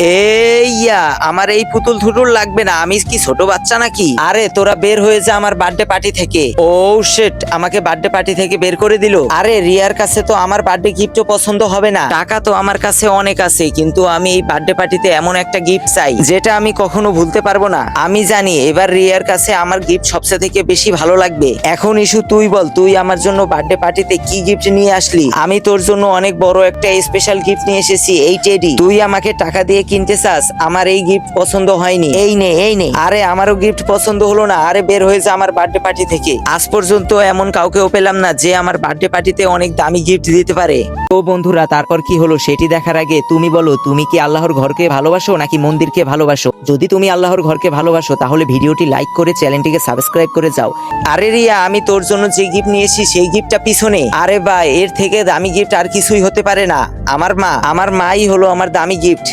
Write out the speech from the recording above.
এইয়া আমার এই পুতুল থুতুল লাগবে না, আমি কি ছোট বাচ্চা নাকি? আরে তোরা বের হয়ে যা আমার বার্থডে পার্টি থেকে। ও শিট, আমাকে বার্থডে পার্টি থেকে বের করে দিল। আরে রিয়ার কাছে তো আমার বার্থডে গিফটও পছন্দ হবে না, টাকা তো আমার কাছে অনেক আছে, কিন্তু আমি এই বার্থডে পার্টিতে এমন একটা গিফট চাই যেটা আমি কখনো ভুলতে পারবো না। আমি জানি এবার রিয়ার কাছে আমার গিফট সবচেয়ে থেকে বেশি ভালো লাগবে। এখন ইস্যু তুই বল, তুই আমার জন্য বার্থডে পার্টিতে কি গিফট নিয়ে আসলি? আমি তোর জন্য অনেক বড় একটা স্পেশাল গিফট নিয়ে এসেছি, এই টেডি। তুই আমাকে টাকা দিয়ে কিনতে চাস, আমার এই গিফট পছন্দ হয়নি, এই নে এই নে। আরে আমারও গিফট পছন্দ হলো না, আরে বের হয়ে যা আমার বার্থডে পার্টি থেকে। আজ পর্যন্ত এমন কাউকেও পেলাম না যে আমার বার্থডে পার্টিতে অনেক দামি গিফট দিতে পারে। তো বন্ধুরা, তারপর কি হলো সেটি দেখার আগে তুমি বলো, তুমি কি আল্লাহর ঘরকে ভালোবাসো নাকি মন্দিরকে ভালোবাসো? যদি তুমি আল্লাহর ঘরকে ভালোবাসো তাহলে ভিডিওটি লাইক করে চ্যানেলটিকে সাবস্ক্রাইব করে যাও। আরে রিয়া, আমি তোর জন্য যে গিফট নিয়েছি সেই গিফটটা পিছনে। আরে ভাই, এর থেকে দামি গিফট আর কিছুই হতে পারে না। আমার মাই হলো আমার দামি গিফট।